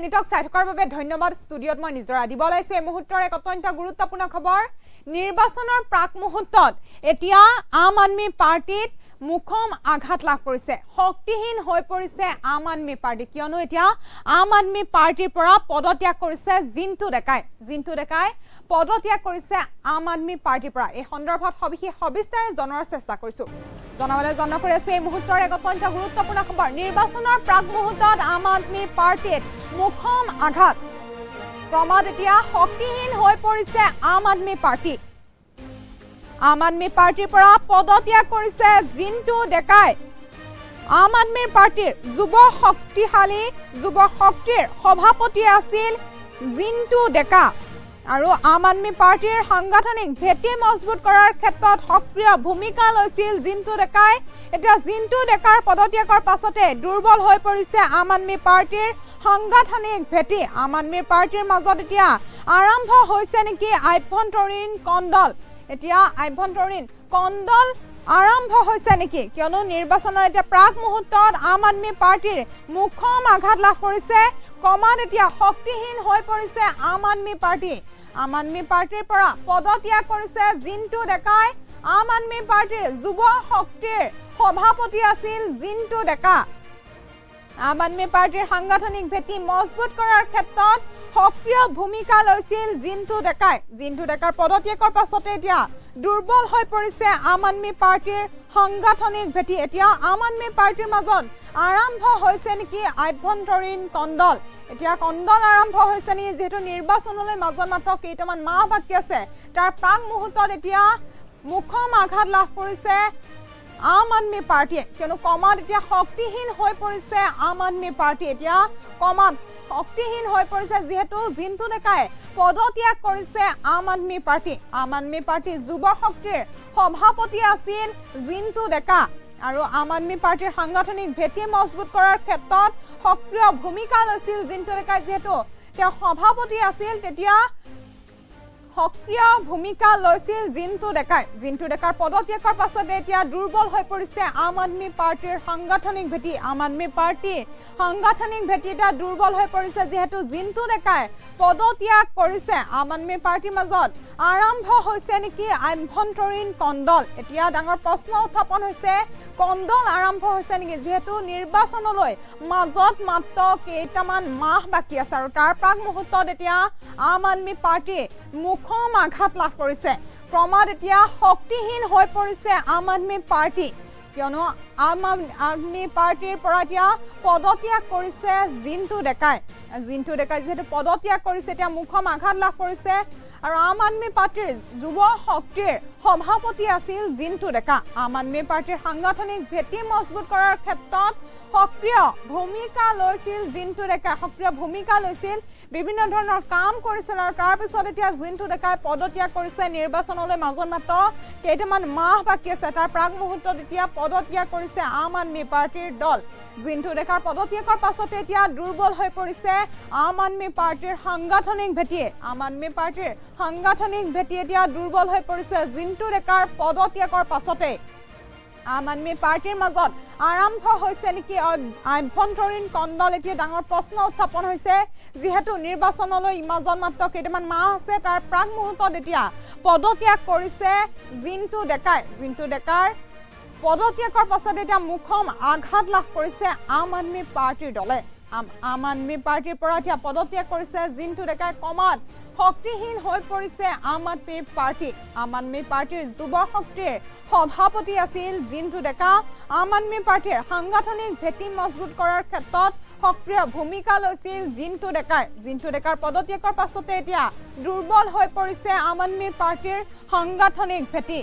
এনিটক চাই থকাৰ বাবে ধন্যবাদ ষ্টুডিঅত মই নিজৰা দিব লাইছো এই মুহূৰ্তৰ এক অত্যন্ত গুৰুত্বপূৰ্ণ খবৰ নিৰ্বাচনৰ প্ৰাক মুহূৰ্তত এতিয়া আম আদমি পাৰ্টিত মুখম আঘাত লাভ কৰিছে শক্তিহীন হৈ পৰিছে আম আদমি পাৰ্টি কিয়নো এতিয়া আম আদমি পাৰ্টিৰ পৰা পদত্যাগ কৰিছে জিন্তু ডেকাই পদত্যাগ কৰিছে আম আদমি পাৰ্টিৰ পৰা এই সন্দৰ্ভত সবিস্তাৰে জনাৰ চেষ্টা কৰিছো জনাবলৈ যত্ন কৰি আছো এই মুহূৰ্তৰ এক অত্যন্ত গুৰুত্বপূৰ্ণ খবৰ নিৰ্বাচনৰ প্ৰাক মুহূৰ্তত আম আদমি পাৰ্টিত মুখম আঘাত ক্ৰমাৎ এতিয়া শক্তিহীন হৈ পৰিছে আম আদমি পাৰ্টি আম আদমি পাৰ্টিৰ পৰা পদত্যাগ কৰিছে জিন্তু ডেকাই আম আদমি পাৰ্টিৰ যুৱ শক্তিৰ সভাপতি আছিল জিন্তু ডেকা আৰু আম আদমি পাৰ্টিৰ সাংগঠনিক ভেটি মজবুত কৰাৰ ক্ষেত্ৰত সক্ৰিয় ভূমিকা লৈছিল জিন্তু ডেকাই এতিয়া জিন্তু ডেকাৰ পদত্যাগৰ পাছতে দুৰ্বল হৈ পৰিছে আম আদমি পাৰ্টিৰ সাংগঠনিক ভেটি আম আদমি পাৰ্টিৰ মাজত এতিয়া আৰম্ভ হৈছে নেকি আভ্যন্তৰীণ কন্দল এতিয়া আভ্যন্তৰীণ কন্দল আৰম্ভ হৈছে নেকি কিয়নো নিৰ্বাচনৰ এতিয়া প্ৰাক মুহূৰ্তত আম আদমি পাৰ্টিৰ মুখম আঘাত লাভ কৰিছে ক্ৰমাৎ এতিয়া শক্তিহীন হৈ পৰিছে আম আদমি পাৰ্টিৰ পৰা পদত্যাগ কৰিছে জিন্তু ডেকাই আম আদমি পাৰ্টিৰ যুৱ শক্তিৰ সভাপতি আছিল জিন্তু ডেকা আম আদমি পাৰ্টিৰ সাংগঠনিক ভেটি মজবুত কৰাৰ ক্ষেত্ৰত সক্ৰিয় ভূমিকা লৈছিল জিন্তু ডেকাৰ পদত্যাগৰ পাছতে এতিয়া দুৰ্বল হৈ পৰিছে আম আদমি পাৰ্টিৰ সাংগঠনিক ভেটি এতিয়া আম আদমি পাৰ্টিৰ মাজত আৰম্ভ হৈছে নেকি আভ্যন্তৰীণ কন্দল এতিয়া কন্দল আৰম্ভ হৈছে নেকি যেহেতু নিৰ্বাচনলৈ মাজত মাত্ৰ কেইটামান মাহ বাকী আছে তাৰ প্ৰাক মুহূৰ্তত এতিয়া মুখম আঘাত লাভ কৰিছে আম আদমি পাৰ্টিয়ে কিয়নো ক্ৰমাৎ এতিয়া শক্তিহীন হৈ পৰিছে আম আদমি পাৰ্টি এতিয়া ক্ৰমাৎ শক্তিহীন হৈ পৰিছে যেহেতু জিন্তু ডেকাই পদত্যাগ কৰিছে আম আদমি পাৰ্টি যুৱ শক্তিৰ সভাপতি আছিল জিন্তু ডেকা আৰু আম আদমি পাৰ্টিৰ সাংগঠনিক ভেটি মজবুত কৰাৰ ক্ষেত্ৰত সক্ৰিয় ভূমিকা লৈছিল জিন্তু ডেকাই যেহেতু তেওঁ সভাপতি আছিল তেতিয়া সক্ৰিয় ভূমিকা লৈছিল জিন্তু ডেকাৰ পদত্যাগৰ পাছতে এতিয়া দুৰ্বল হৈ পৰিছে আম আদমি পাৰ্টিৰ সাংগঠনিক ভেটি এতিয়া দুৰ্বল হৈ পৰিছে যেহেতু জিন্তু ডেকাই পদত্যাগ কৰিছে আম আদমি পাৰ্টিৰ মাজত আৰম্ভ হৈছে নেকি আভ্যন্তৰীণ কন্দল এতিয়া ডাঙৰ প্ৰশ্ন উত্থাপন হৈছে কন্দল আৰম্ভ হৈছে নেকি যেহেতু নিৰ্বাচনলৈ মাজত মাত্ৰ কেইটামান মাহ বাকী আছে আৰু তাৰ প্ৰাক মুহূৰ্তত এতিয়া আম আদমি পাৰ্টি মুখম আঘাত লাভ কৰিছে ক্ৰমাৎ এতিয়া শক্তিহীন হৈ পৰিছে আম আদমি পাৰ্টি কিয়নো আম আদমি পাৰ্টিৰ পৰা এতিয়া পদত্যাগ কৰিছে জিন্তু ডেকাই যেহেতু পদত্যাগ কৰিছে এতিয়া মুখম আঘাত লাভ কৰিছে আৰু আম আদমি পাৰ্টিৰ যুৱ শক্তিৰ সভাপতি আছিল জিন্তু ডেকা আম আদমি পাৰ্টিৰ সাংগঠনিক ভেটি মজবুত কৰাৰ ক্ষেত্ৰত সক্ৰিয় ভূমিকা লৈছিল জিন্তু ডেকা বিভিন্ন ধৰণৰ কাম কৰিছিল আৰু তাৰ পিছত এতিয়া জিন্তু ডেকাই পদত্যাগ কৰিছে নিৰ্বাচনলৈ মাজত মাত্ৰ কেইটামান মাহ বাকী আছে তাৰ প্ৰাক মুহূৰ্তত এতিয়া পদত্যাগ কৰিছে আম আদমি পাৰ্টিৰ দল জিন্তু ডেকাৰ পদত্যাগৰ পাছতে এতিয়া দুৰ্বল হৈ পৰিছে আম আদমি পাৰ্টিৰ সাংগঠনিক ভেটি এতিয়া দুৰ্বল হৈ পৰিছে জিন্তু ডেকাৰ পদত্যাগৰ পাছতে আম আদমি পাৰ্টিৰ মাজত আৰম্ভ হৈছে নেকি আভ্যন্তৰীণ কন্দল এতিয়া ডাঙৰ প্ৰশ্ন উত্থাপন হৈছে যেহেতু নিৰ্বাচনলৈ মাজত মাত্ৰ কেইটামান মাহ আছে তাৰ প্ৰাক মুহূৰ্তত এতিয়া পদত্যাগ কৰিছে জিন্তু ডেকাৰ পদত্যাগৰ পাছত এতিয়া মুখম আঘাত লাভ কৰিছে আম আদমি পাৰ্টিৰ দলে আম আদমি পাৰ্টিৰ পৰা এতিয়া পদত্যাগ কৰিছে জিন্তু ডেকাই ক্ৰমাৎ শক্তিহীন হৈ পৰিছে আম আদমি পাৰ্টিৰ যুৱ শক্তিৰ সভাপতি আছিল জিন্তু ডেকা আম আদমি পাৰ্টিৰ সাংগঠনিক ভেটি মজবুত কৰাৰ ক্ষেত্ৰত সক্ৰিয় ভূমিকা লৈছিল জিন্তু ডেকাৰ পদত্যাগৰ পাছতে এতিয়া দুৰ্বল হৈ পৰিছে আম আদমি পাৰ্টিৰ সাংগঠনিক ভেটি